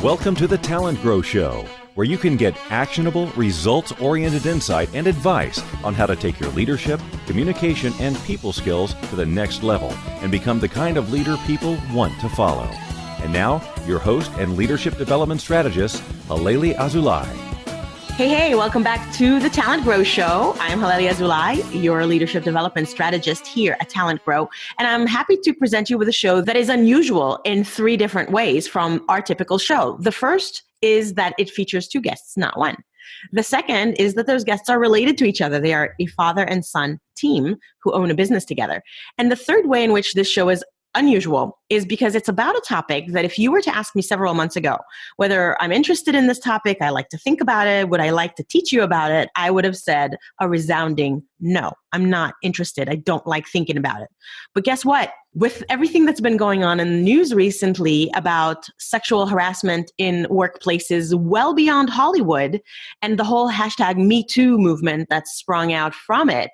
Welcome to the TalentGrow Show, where you can get actionable, results-oriented insight and advice on how to take your leadership, communication, and people skills to the next level and become the kind of leader people want to follow. And now, your host and leadership development strategist, Halelly Azulay. Hey, welcome back to the TalentGrow Show. I'm Halelly Azulay, your leadership development strategist here at TalentGrow. And I'm happy to present you with a show that is unusual in 3 different ways from our typical show. The first is that it features 2 guests, not 1. The second is that those guests are related to each other. They are a father and son team who own a business together. And the third way in which this show is unusual is because it's about a topic that if you were to ask me several months ago, whether I'm interested in this topic, I like to think about it, would I like to teach you about it, I would have said a resounding no. I'm not interested. I don't like thinking about it. But guess what? With everything that's been going on in the news recently about sexual harassment in workplaces well beyond Hollywood and the whole hashtag #MeToo movement that's sprung out from it,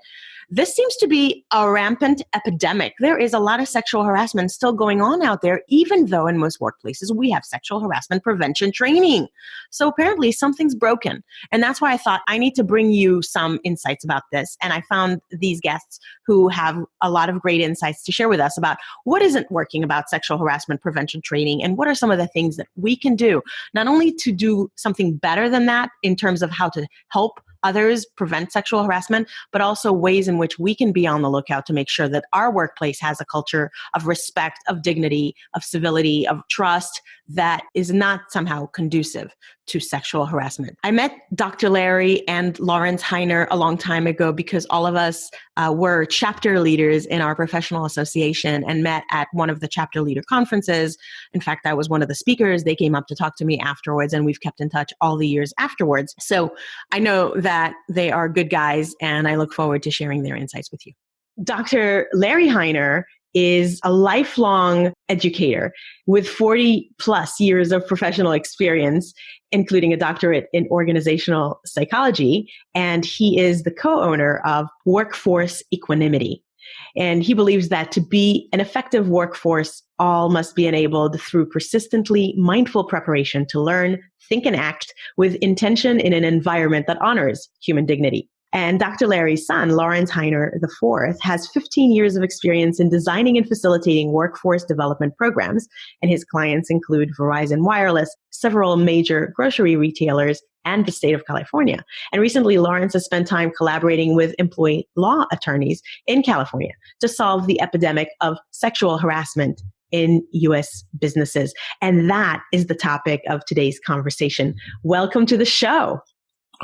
this seems to be a rampant epidemic. There is a lot of sexual harassment still going on out there, even though in most workplaces we have sexual harassment prevention training. So apparently something's broken. And that's why I thought I need to bring you some insights about this. And I found these guests who have a lot of great insights to share with us about what isn't working about sexual harassment prevention training and what are some of the things that we can do, not only to do something better than that in terms of how to help others prevent sexual harassment, but also ways in which we can be on the lookout to make sure that our workplace has a culture of respect, of dignity, of civility, of trust that is not somehow conducive to sexual harassment. I met Dr. Larry and Lawrence Hiner a long time ago because all of us were chapter leaders in our professional association and met at one of the chapter leader conferences. In fact, I was one of the speakers. They came up to talk to me afterwards, and we've kept in touch all the years afterwards. So I know that they are good guys, and I look forward to sharing their insights with you. Dr. Larry Hiner is a lifelong educator with 40 plus years of professional experience, including a doctorate in organizational psychology. And he is the co-owner of Workforce Equanimity. And he believes that to be an effective workforce, all must be enabled through persistently mindful preparation to learn, think, and act with intention in an environment that honors human dignity. And Dr. Larry's son, Lawrence Hiner IV, has 15 years of experience in designing and facilitating workforce development programs, and his clients include Verizon Wireless, several major grocery retailers, and the state of California. And recently, Lawrence has spent time collaborating with employee law attorneys in California to solve the epidemic of sexual harassment in U.S. businesses. And that is the topic of today's conversation. Welcome to the show.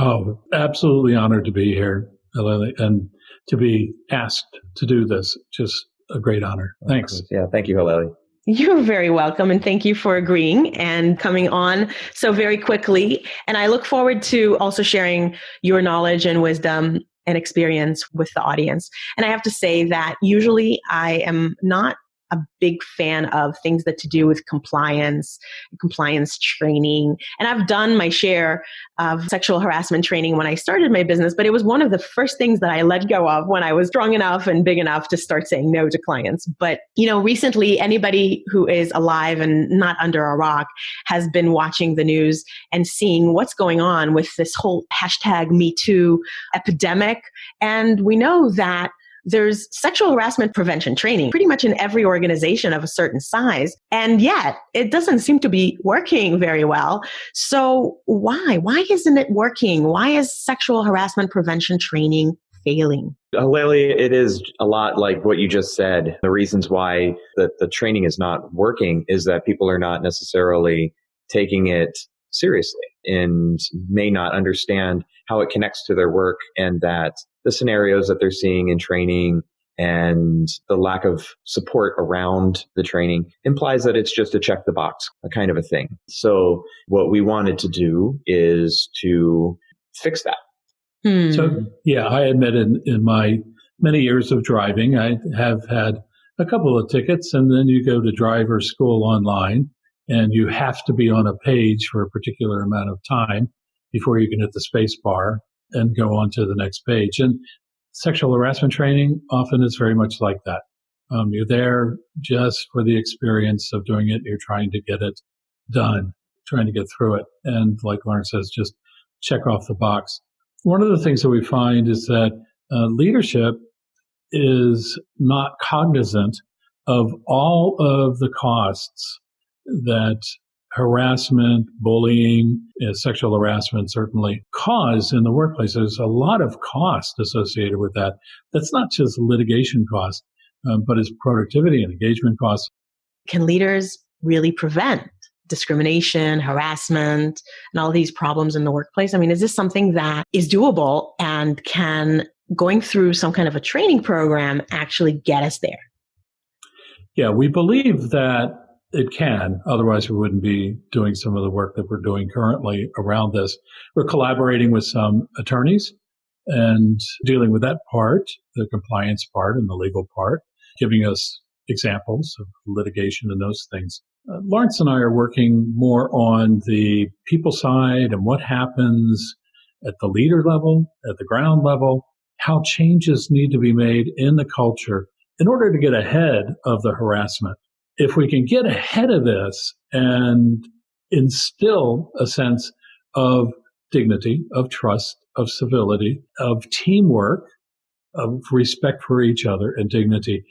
Oh, absolutely honored to be here, and to be asked to do this. Just a great honor. Thanks. Yeah, thank you, Halelly. You're very welcome, and thank you for agreeing and coming on so very quickly. And I look forward to also sharing your knowledge and wisdom and experience with the audience. And I have to say that usually I am not a big fan of things that to do with compliance training. And I've done my share of sexual harassment training when I started my business, but it was one of the first things that I let go of when I was strong enough and big enough to start saying no to clients. But, recently anybody who is alive and not under a rock has been watching the news and seeing what's going on with this whole hashtag #MeToo epidemic. And we know that there's sexual harassment prevention training pretty much in every organization of a certain size. And yet it doesn't seem to be working very well. So why? Why isn't it working? Why is sexual harassment prevention training failing? Halelly, it is a lot like what you just said. The reasons why the training is not working is that people are not necessarily taking it seriously and may not understand how it connects to their work, and that the scenarios that they're seeing in training and the lack of support around the training implies that it's just a check the box, a kind of a thing. So what we wanted to do is to fix that. So, yeah, I admit in my many years of driving, I have had a couple of tickets, and then you go to driver school online, and you have to be on a page for a particular amount of time before you can hit the space bar and go on to the next page. And sexual harassment training often is very much like that. You're there just for the experience of doing it. You're trying to get it done. trying to get through it. And like Lawrence says, just check off the box. One of the things that we find is that leadership is not cognizant of all of the costs that harassment, bullying, sexual harassment certainly cause in the workplace. There's a lot of cost associated with that. That's not just litigation cost, but it's productivity and engagement costs. Can leaders really prevent discrimination, harassment, and all these problems in the workplace? I mean, is this something that is doable, and can going through some kind of a training program actually get us there? Yeah, we believe that it can. Otherwise, we wouldn't be doing some of the work that we're doing currently around this. We're collaborating with some attorneys and dealing with that part, the compliance part and the legal part, giving us examples of litigation and those things. Lawrence and I are working more on the people side and what happens at the leader level, at the ground level, how changes need to be made in the culture in order to get ahead of the harassment. If we can get ahead of this and instill a sense of dignity, of trust, of civility, of teamwork, of respect for each other and dignity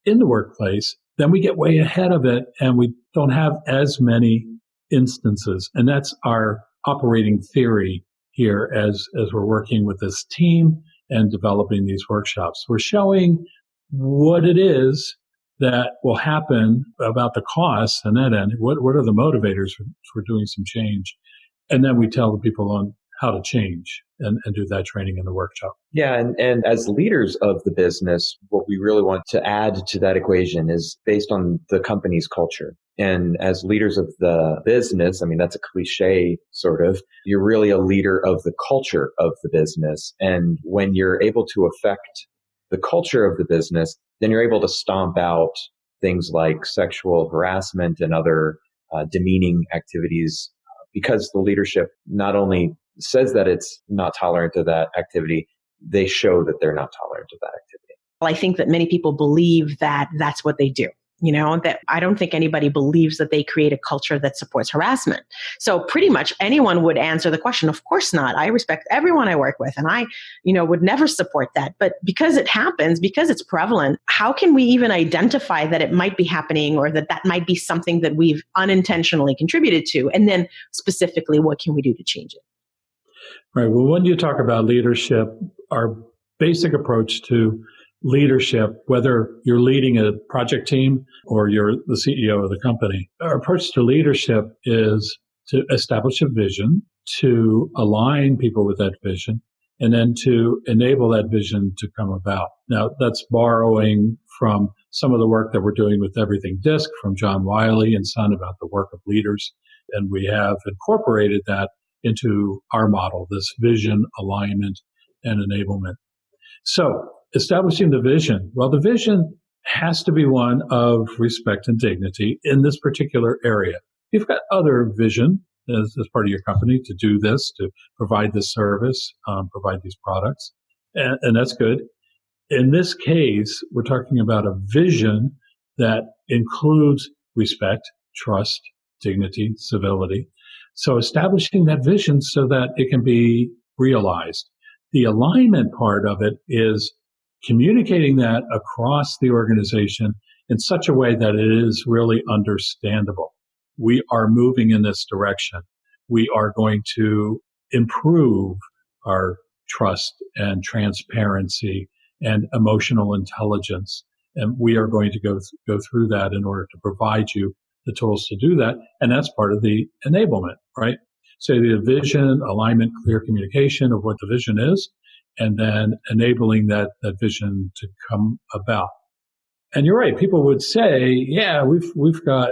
in the workplace, then we get way ahead of it and we don't have as many instances. And that's our operating theory here as we're working with this team and developing these workshops. We're showing what it is that will happen about the costs and that end. What are the motivators for doing some change? And then we tell the people on how to change and do that training in the workshop. Yeah. And as leaders of the business, what we really want to add to that equation is based on the company's culture. And as leaders of the business, I mean, that's a cliche sort of, you're really a leader of the culture of the business. And when you're able to affect the culture of the business, then you're able to stomp out things like sexual harassment and other demeaning activities, because the leadership not only says that it's not tolerant of that activity, they show that they're not tolerant of that activity. Well, I think that many people believe that that's what they do. You know, that I don't think anybody believes that they create a culture that supports harassment. So pretty much anyone would answer the question, of course not. I respect everyone I work with and I, would never support that. But because it happens, because it's prevalent, how can we even identify that it might be happening or that might be something that we've unintentionally contributed to? And then specifically, what can we do to change it? Right. Well, when you talk about leadership, our basic approach to leadership, whether you're leading a project team or you're the CEO of the company, our approach to leadership is to establish a vision, to align people with that vision, and then to enable that vision to come about. Now, that's borrowing from some of the work that we're doing with Everything Disc from John Wiley and Son about the work of leaders. And we have incorporated that into our model, this vision, alignment, and enablement. So, establishing the vision. Well, the vision has to be one of respect and dignity in this particular area. You've got other vision as part of your company to do this, to provide this service, provide these products, and that's good. In this case, we're talking about a vision that includes respect, trust, dignity, civility. So establishing that vision so that it can be realized. The alignment part of it is communicating that across the organization in such a way that it is really understandable. We are moving in this direction. We are going to improve our trust and transparency and emotional intelligence. And we are going to go through that in order to provide you the tools to do that. And that's part of the enablement, right? So the vision, alignment, clear communication of what the vision is, and then enabling that vision to come about. And you're right. People would say, yeah, we've got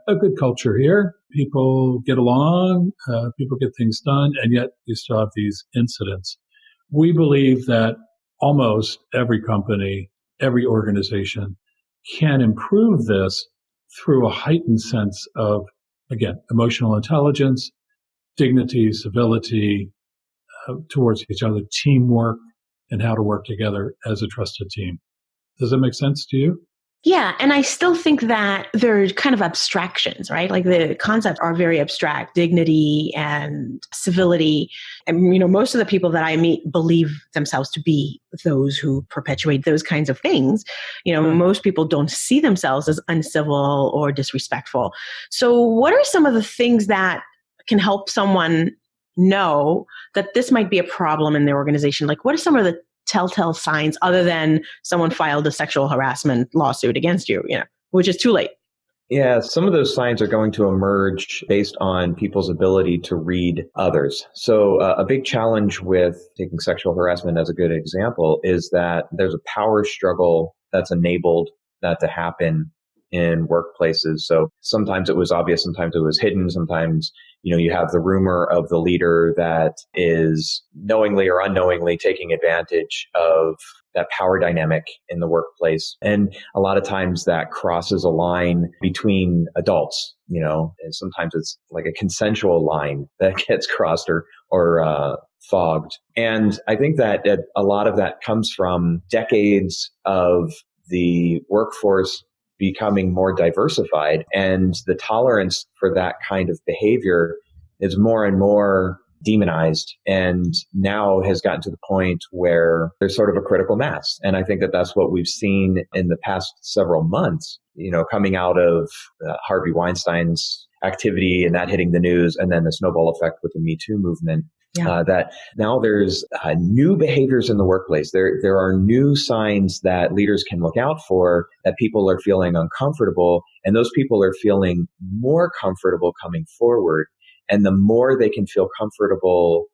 a good culture here. People get along, people get things done, and yet you still have these incidents. We believe that almost every company, every organization can improve this through a heightened sense of, again, emotional intelligence, dignity, civility, towards each other, teamwork, and how to work together as a trusted team. Does that make sense to you? Yeah. And I still think that they're kind of abstractions, right? Like the concepts are very abstract, dignity and civility. And, most of the people that I meet believe themselves to be those who perpetuate those kinds of things. Most people don't see themselves as uncivil or disrespectful. So what are some of the things that can help someone know that this might be a problem in their organization? Like, what are some of the telltale signs other than someone filed a sexual harassment lawsuit against you, which is too late? Yeah, some of those signs are going to emerge based on people's ability to read others. So a big challenge with taking sexual harassment as a good example is that there's a power struggle that's enabled that to happen in workplaces. So sometimes it was obvious, sometimes it was hidden, sometimes you have the rumor of the leader that is knowingly or unknowingly taking advantage of that power dynamic in the workplace. And a lot of times that crosses a line between adults, and sometimes it's like a consensual line that gets crossed or fogged. And I think that a lot of that comes from decades of the workforce becoming more diversified, and the tolerance for that kind of behavior is more and more demonized, and now has gotten to the point where there's sort of a critical mass. And I think that that's what we've seen in the past several months, coming out of Harvey Weinstein's activity and that hitting the news, and then the snowball effect with the metoo movement. Yeah. That now there's new behaviors in the workplace. There are new signs that leaders can look out for, that people are feeling uncomfortable, and those people are feeling more comfortable coming forward. And the more they can feel comfortable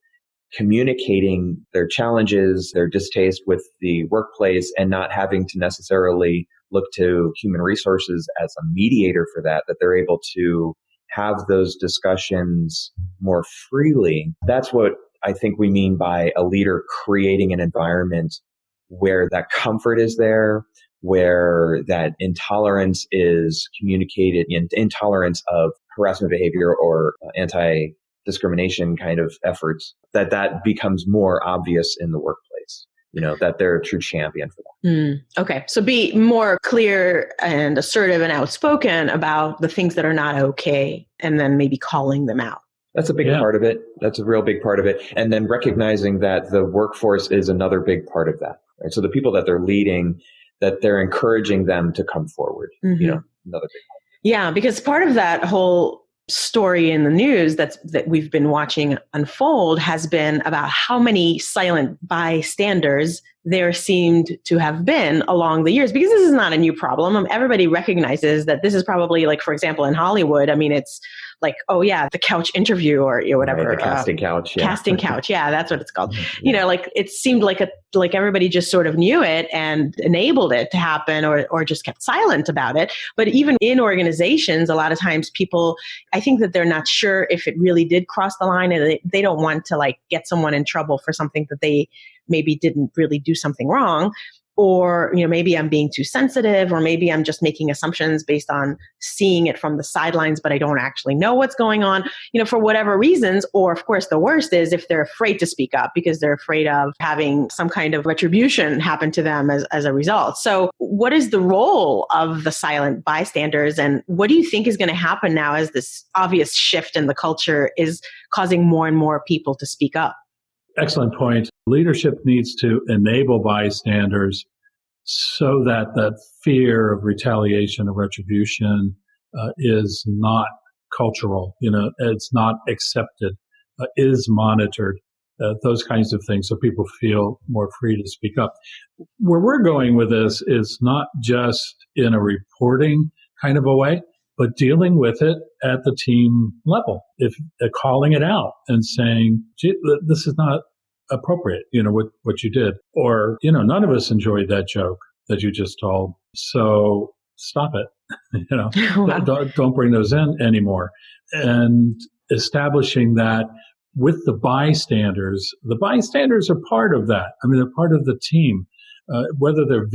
communicating their challenges, their distaste with the workplace, and not having to necessarily look to human resources as a mediator for that they're able to have those discussions more freely. That's what I think we mean by a leader creating an environment where that comfort is there, where that intolerance is communicated, intolerance of harassment behavior or anti-discrimination kind of efforts, that becomes more obvious in the workplace, that they're a true champion for that. Okay. So be more clear and assertive and outspoken about the things that are not okay, and then maybe calling them out. That's a big part of it. That's a real big part of it. And then recognizing that the workforce is another big part of that. Right? So the people that they're leading, that they're encouraging them to come forward, another big part. Yeah, because part of that whole story in the news that we've been watching unfold has been about how many silent bystanders there seemed to have been along the years, because this is not a new problem. Everybody recognizes that this is probably, like, for example, in Hollywood, I mean, it's like, oh yeah, the couch interview or whatever. Right, the casting couch. Yeah. Casting couch. Yeah, that's what it's called. Like it seemed like everybody just sort of knew it and enabled it to happen, or just kept silent about it. But even in organizations, a lot of times people, I think that they're not sure if it really did cross the line, and they don't want to get someone in trouble for something that they maybe didn't really do something wrong. Or, maybe I'm being too sensitive, or maybe I'm just making assumptions based on seeing it from the sidelines, but I don't actually know what's going on, for whatever reasons. Or, of course, the worst is if they're afraid to speak up because they're afraid of having some kind of retribution happen to them as a result. So what is the role of the silent bystanders, and what do you think is going to happen now as this obvious shift in the culture is causing more and more people to speak up? Excellent point. Leadership needs to enable bystanders so that that fear of retaliation or retribution is not cultural. It's not accepted, is monitored, those kinds of things, so people feel more free to speak up. Where we're going with this is not just in a reporting kind of a way, but dealing with it at the team level, if calling it out and saying, gee, this is not appropriate, what you did. Or, none of us enjoyed that joke that you just told, so stop it. Wow. Don't bring those in anymore. And establishing that with the bystanders are part of that. I mean, they're part of the team. Whether they're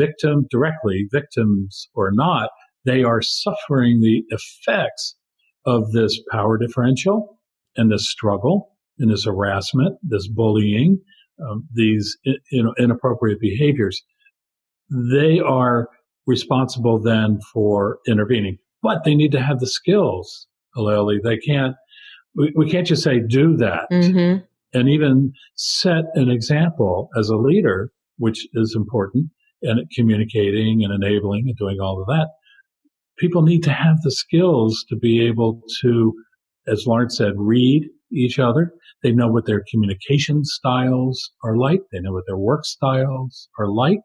directly victims or not, they are suffering the effects of this power differential and this struggle and this harassment, this bullying, these inappropriate behaviors. They are responsible then for intervening. But they need to have the skills, Halelly. We can't just say, do that. Mm-hmm. And even set an example as a leader, which is important, and communicating and enabling and doing all of that. People need to have the skills to be able to, as Lawrence said, read each other. They know what their communication styles are like. They know what their work styles are like.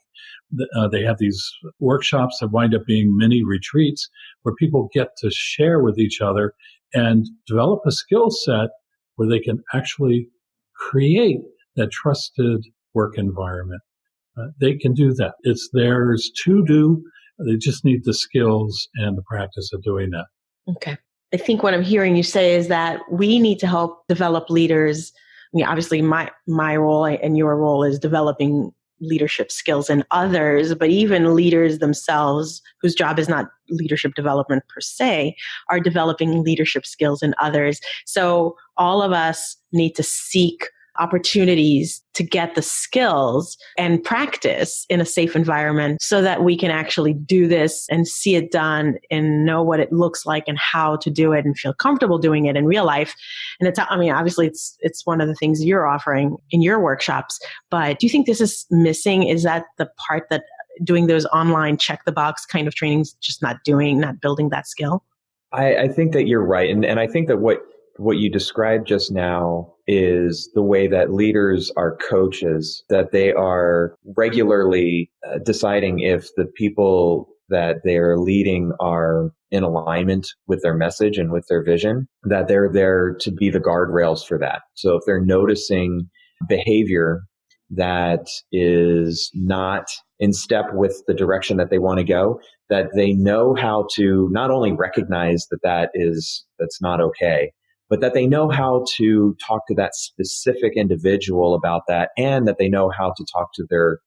They have these workshops that wind up being mini retreats where people get to share with each other and develop a skill set where they can actually create that trusted work environment. They can do that. It's theirs to do. They just need the skills and the practice of doing that. Okay. I think what I'm hearing you say is that we need to help develop leaders. I mean, obviously my role and your role is developing leadership skills in others, but even leaders themselves, whose job is not leadership development per se, are developing leadership skills in others. So all of us need to seek opportunities to get the skills and practice in a safe environment so that we can actually do this and see it done and know what it looks like and how to do it and feel comfortable doing it in real life. And obviously it's one of the things you're offering in your workshops, but do you think this is missing? Is that the part that doing those online check the box kind of trainings just not building that skill? I think that you're right. And I think that what you described just now is the way that leaders are coaches, that they are regularly deciding if the people that they're leading are in alignment with their message and with their vision, that they're there to be the guardrails for that. So if they're noticing behavior that is not in step with the direction that they want to go, that they know how to not only recognize that's not okay, but that they know how to talk to that specific individual about that, and that they know how to talk to their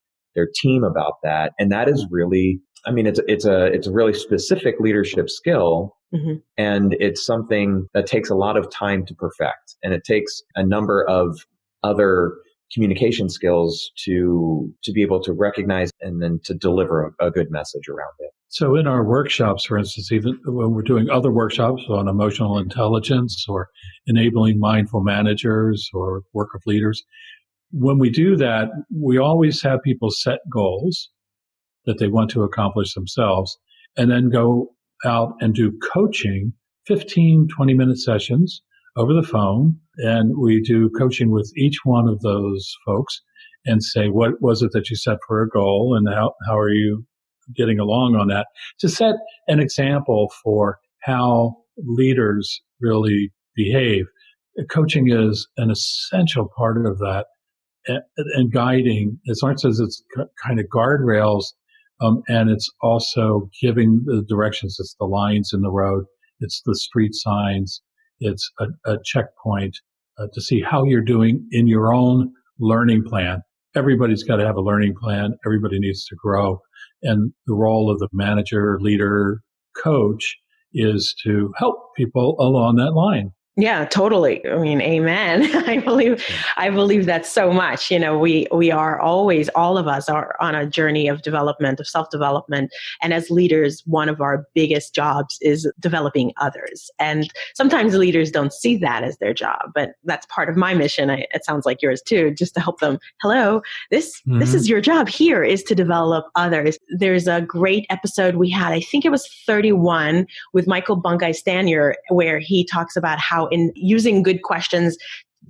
team about that. And that is really, it's a really specific leadership skill. Mm-hmm. And it's something that takes a lot of time to perfect. And it takes a number of other communication skills to be able to recognize and then to deliver a good message around it. So in our workshops, for instance, even when we're doing other workshops on emotional intelligence or enabling mindful managers or work of leaders, when we do that, we always have people set goals that they want to accomplish themselves and then go out and do coaching, 15, 20-minute sessions over the phone. And we do coaching with each one of those folks and say, what was it that you set for a goal and how are you getting along on that, to set an example for how leaders really behave. Coaching is an essential part of that, and guiding, as Lawrence says, it's kind of guardrails, and it's also giving the directions. It's the lines in the road. It's the street signs. It's a checkpoint to see how you're doing in your own learning plan. Everybody's got to have a learning plan. Everybody needs to grow. And the role of the manager, leader, coach is to help people along that line. Yeah, totally. I mean, amen. I believe that so much. You know, we are always, all of us are on a journey of development, of self-development. And as leaders, one of our biggest jobs is developing others. And sometimes leaders don't see that as their job, but that's part of my mission. It sounds like yours too, just to help them. Hello, this is your job here, is to develop others. There's a great episode we had, I think it was 31, with Michael Bungay-Stanier, where he talks about how in using good questions,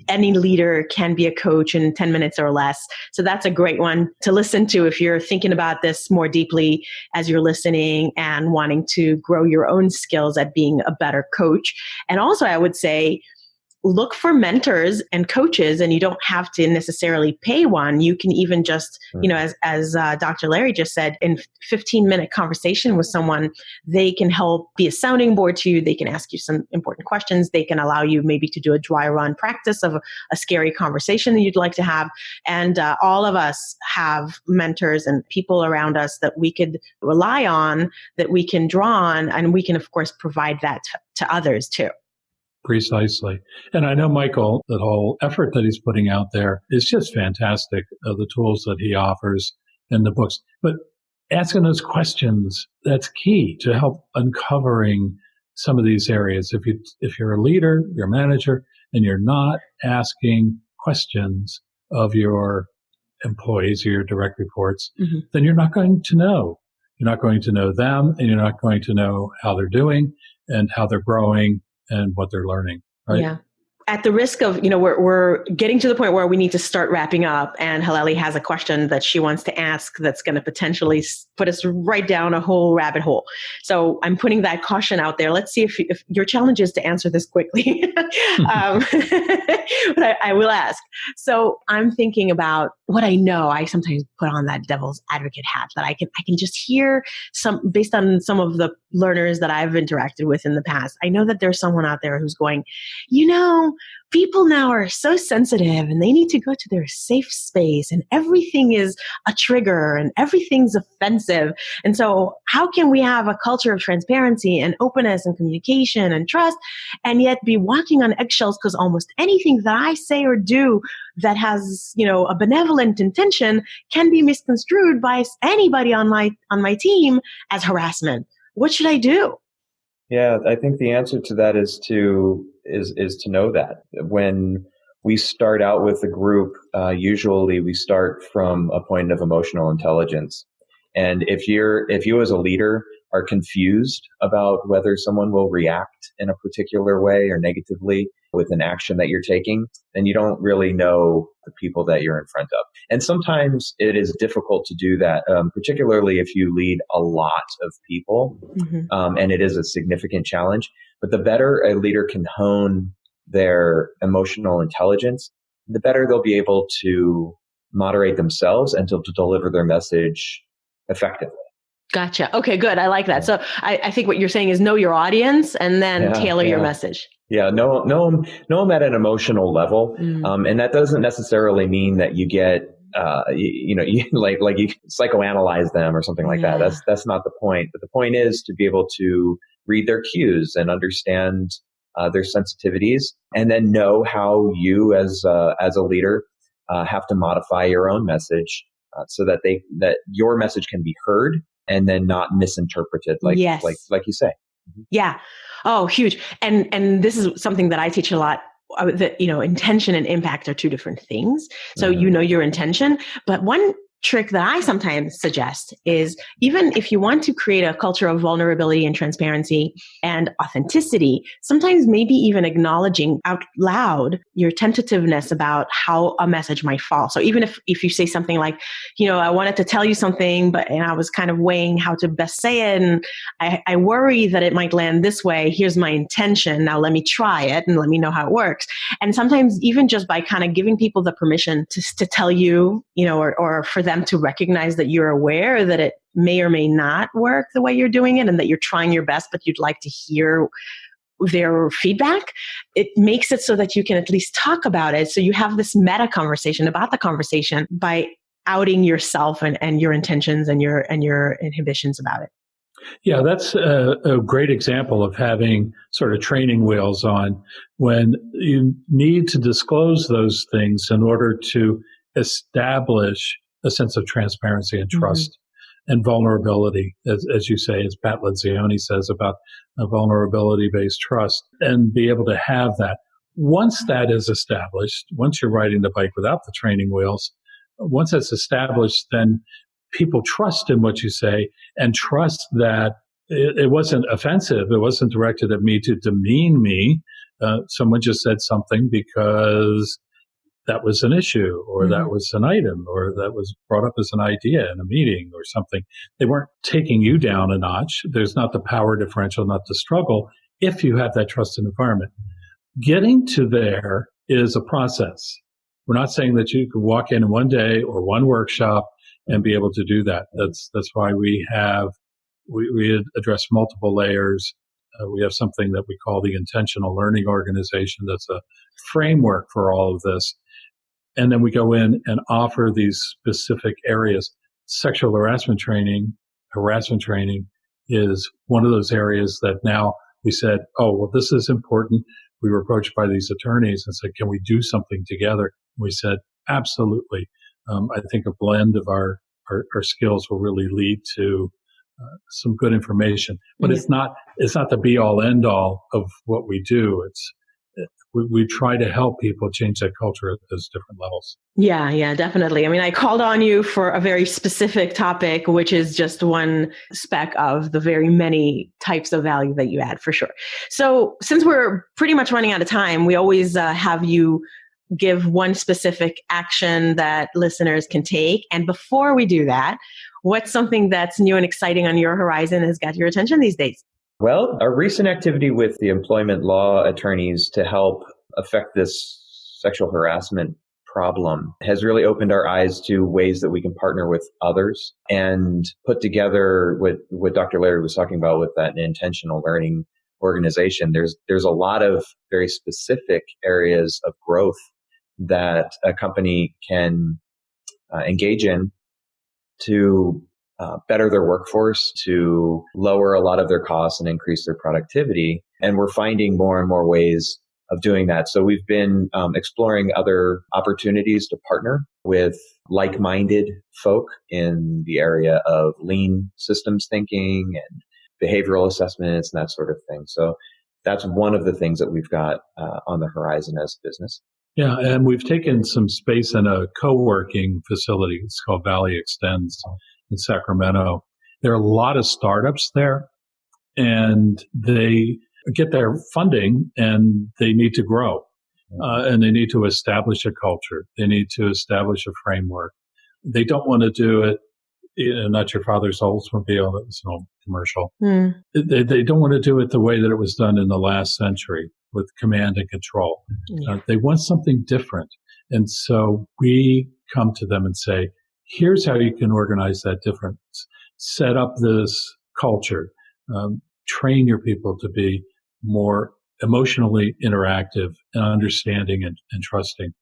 any leader can be a coach in 10 minutes or less. So that's a great one to listen to if you're thinking about this more deeply as you're listening and wanting to grow your own skills at being a better coach. And also, I would say, look for mentors and coaches, and you don't have to necessarily pay one. You can even just, you know, as Dr. Larry just said, in 15-minute conversation with someone, they can help be a sounding board to you. They can ask you some important questions. They can allow you maybe to do a dry run practice of a scary conversation that you'd like to have. And all of us have mentors and people around us that we could rely on, that we can draw on, and we can, of course, provide that to others too. Precisely. And I know, Michael, that whole effort that he's putting out there is just fantastic, the tools that he offers in the books. But asking those questions, that's key to help uncovering some of these areas. If you're a leader, you're a manager, and you're not asking questions of your employees or your direct reports, then you're not going to know. You're not going to know them, and you're not going to know how they're doing and how they're growing and what they're learning. Right? Yeah. At the risk of, we're getting to the point where we need to start wrapping up, and Halelly has a question that she wants to ask that's going to potentially put us right down a whole rabbit hole. So I'm putting that caution out there. Let's see if your challenge is to answer this quickly. But I will ask. So I'm thinking about what I know. I sometimes put on that devil's advocate hat that I can just hear based on some of the learners that I've interacted with in the past. I know that there's someone out there who's going, people now are so sensitive and they need to go to their safe space and everything is a trigger and everything's offensive. And so how can we have a culture of transparency and openness and communication and trust and yet be walking on eggshells because almost anything that I say or do that has, a benevolent intention can be misconstrued by anybody on my team as harassment. What should I do? Yeah, I think the answer to that is to know that when we start out with a group, usually we start from a point of emotional intelligence. And if you as a leader are confused about whether someone will react in a particular way or negatively with an action that you're taking, then you don't really know the people that you're in front of. And sometimes it is difficult to do that, particularly if you lead a lot of people, and it is a significant challenge. But the better a leader can hone their emotional intelligence, the better they'll be able to moderate themselves and to deliver their message effectively. Gotcha. Okay, good. I like that. So I think what you're saying is know your audience and then tailor your message. Yeah, know them at an emotional level. And that doesn't necessarily mean that you get, you psychoanalyze them or something like that. That's not the point. But the point is to be able to read their cues and understand their sensitivities, and then know how you as a leader have to modify your own message so that your message can be heard and then not misinterpreted, like you say. Yeah. Oh, huge. And this is something that I teach a lot, that, intention and impact are two different things. So your intention, but one trick that I sometimes suggest is, even if you want to create a culture of vulnerability and transparency and authenticity, sometimes maybe even acknowledging out loud your tentativeness about how a message might fall. So even if you say something like, I wanted to tell you something, and I was kind of weighing how to best say it, and I worry that it might land this way. Here's my intention. Now let me try it and let me know how it works. And sometimes even just by kind of giving people the permission to tell you, or for them to recognize that you're aware that it may or may not work the way you're doing it and that you're trying your best, but you'd like to hear their feedback, it makes it so that you can at least talk about it. So you have this meta conversation about the conversation by outing yourself and your intentions and your inhibitions about it. Yeah, that's a great example of having sort of training wheels on, when you need to disclose those things in order to establish a sense of transparency and trust and vulnerability, as you say, as Pat Lencioni says about a vulnerability-based trust, and be able to have that. Once that is established, once you're riding the bike without the training wheels, once that's established, then people trust in what you say and trust that it wasn't offensive. It wasn't directed at me to demean me. Someone just said something because that was an issue, or that was an item, or that was brought up as an idea in a meeting or something. They weren't taking you down a notch. There's not the power differential, not the struggle, if you have that trusted environment. Getting to there is a process. We're not saying that you can walk in one day or one workshop and be able to do that. That's why we address multiple layers. We have something that we call the Intentional Learning Organization. That's a framework for all of this. And then we go in and offer these specific areas. Sexual harassment training is one of those areas that now we said, oh, well, this is important. We were approached by these attorneys and said, can we do something together? We said, absolutely. I think a blend of our our skills will really lead to some good information. But it's not the be all end all of what we do. We try to help people change that culture at those different levels. Yeah, definitely. I mean, I called on you for a very specific topic, which is just one speck of the very many types of value that you add, for sure. So since we're pretty much running out of time, we always have you give one specific action that listeners can take. And before we do that, what's something that's new and exciting on your horizon has got your attention these days? Well, our recent activity with the employment law attorneys to help affect this sexual harassment problem has really opened our eyes to ways that we can partner with others and put together what Dr. Larry was talking about with that intentional learning organization. There's a lot of very specific areas of growth that a company can engage in to better their workforce, to lower a lot of their costs and increase their productivity. And we're finding more and more ways of doing that. So we've been exploring other opportunities to partner with like-minded folk in the area of lean systems thinking and behavioral assessments and that sort of thing. So that's one of the things that we've got on the horizon as a business. Yeah, and we've taken some space in a co-working facility. It's called Valley Extends in Sacramento. There are a lot of startups there, and they get their funding and they need to grow. And they need to establish a culture. They need to establish a framework. They don't want to do it, not your father's Oldsmobile, that was an old commercial. They don't want to do it the way that it was done in the last century with command and control. They want something different. And so we come to them and say, here's how you can organize that difference. Set up this culture. Train your people to be more emotionally interactive and understanding and trusting.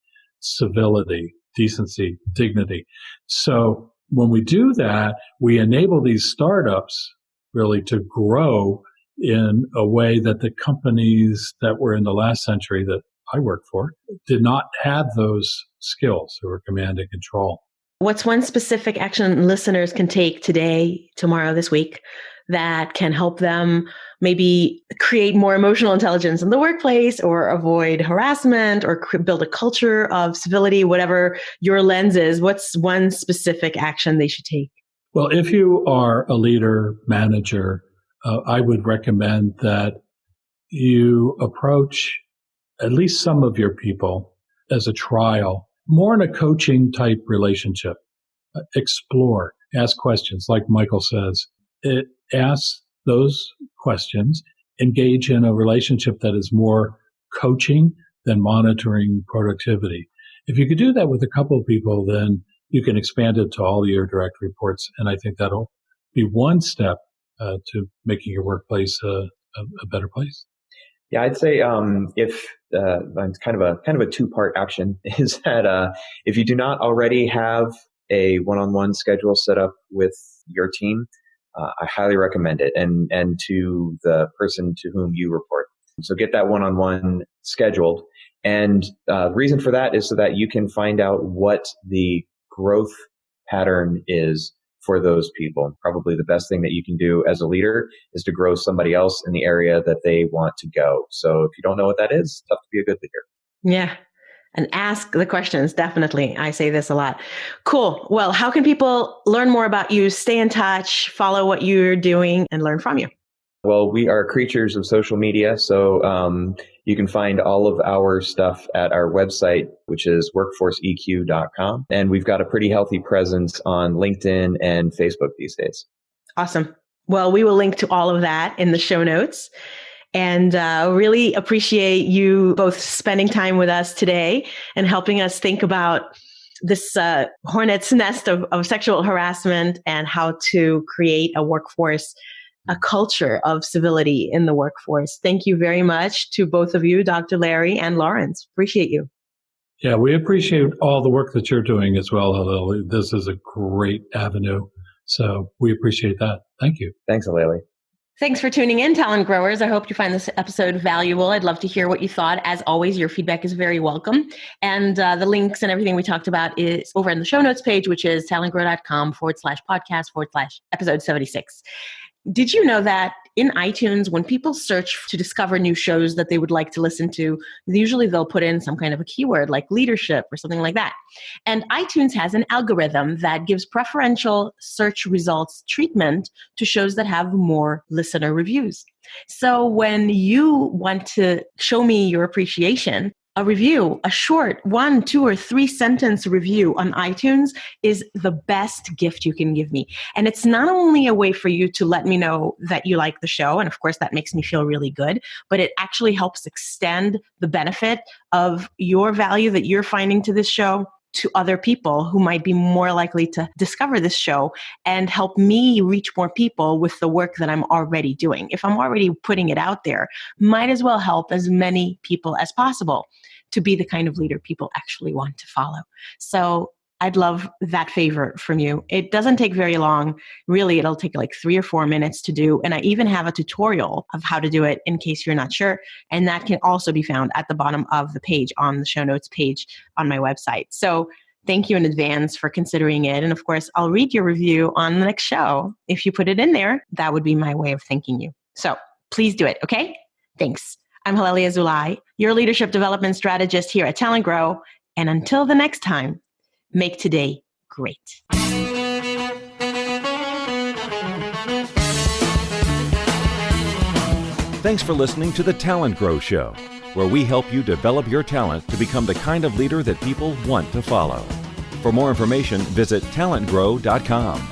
Civility, decency, dignity. So when we do that, we enable these startups really to grow in a way that the companies that were in the last century that I worked for did not have those skills or command and control. What's one specific action listeners can take today, tomorrow, this week that can help them maybe create more emotional intelligence in the workplace or avoid harassment or build a culture of civility, whatever your lens is? What's one specific action they should take? Well, if you are a leader, manager, I would recommend that you approach at least some of your people as a trial, more in a coaching type relationship. Explore, ask questions, like Michael says. Ask those questions, engage in a relationship that is more coaching than monitoring productivity. If you could do that with a couple of people, then you can expand it to all your direct reports. And I think that'll be one step to making your workplace a better place. Yeah, I'd say if kind of a two-part action is that if you do not already have a one-on-one schedule set up with your team, I highly recommend it, and to the person to whom you report. So get that one-on-one scheduled, and the reason for that is so that you can find out what the growth pattern is for those people. Probably the best thing that you can do as a leader is to grow somebody else in the area that they want to go. So if you don't know what that is, it's tough to be a good leader. Yeah. And ask the questions. Definitely. I say this a lot. Cool. Well, how can people learn more about you, stay in touch, follow what you're doing, and learn from you? Well, we are creatures of social media, so you can find all of our stuff at our website, which is workforceeq.com. And we've got a pretty healthy presence on LinkedIn and Facebook these days. Awesome. Well, we will link to all of that in the show notes. And really appreciate you both spending time with us today and helping us think about this hornet's nest of sexual harassment and how to create a workforce, a culture of civility in the workforce. Thank you very much to both of you, Dr. Larry and Lawrence. Appreciate you. Yeah, we appreciate all the work that you're doing as well, Halelly. This is a great avenue. So we appreciate that. Thank you. Thanks, Halelly. Thanks for tuning in, Talent Growers. I hope you find this episode valuable. I'd love to hear what you thought. As always, your feedback is very welcome. And the links and everything we talked about is over in the show notes page, which is talentgrow.com/podcast/episode 76. Did you know that in iTunes, when people search to discover new shows that they would like to listen to, usually they'll put in some kind of a keyword like leadership or something like that. And iTunes has an algorithm that gives preferential search results treatment to shows that have more listener reviews. So when you want to show me your appreciation, a review, a short 1, 2, or 3 sentence review on iTunes is the best gift you can give me. And it's not only a way for you to let me know that you like the show, and of course that makes me feel really good, but it actually helps extend the benefit of your value that you're finding to this show to other people who might be more likely to discover this show and help me reach more people with the work that I'm already doing. If I'm already putting it out there, might as well help as many people as possible to be the kind of leader people actually want to follow. So I'd love that favor from you. It doesn't take very long. Really, it'll take like 3 or 4 minutes to do. And I even have a tutorial of how to do it in case you're not sure. And that can also be found at the bottom of the page on the show notes page on my website. So thank you in advance for considering it. And of course, I'll read your review on the next show. If you put it in there, that would be my way of thanking you. So please do it, okay? Thanks. I'm Haleli Azulay, your leadership development strategist here at TalentGrow. And until the next time, make today great. Thanks for listening to the TalentGrow Show, where we help you develop your talent to become the kind of leader that people want to follow. For more information, visit talentgrow.com.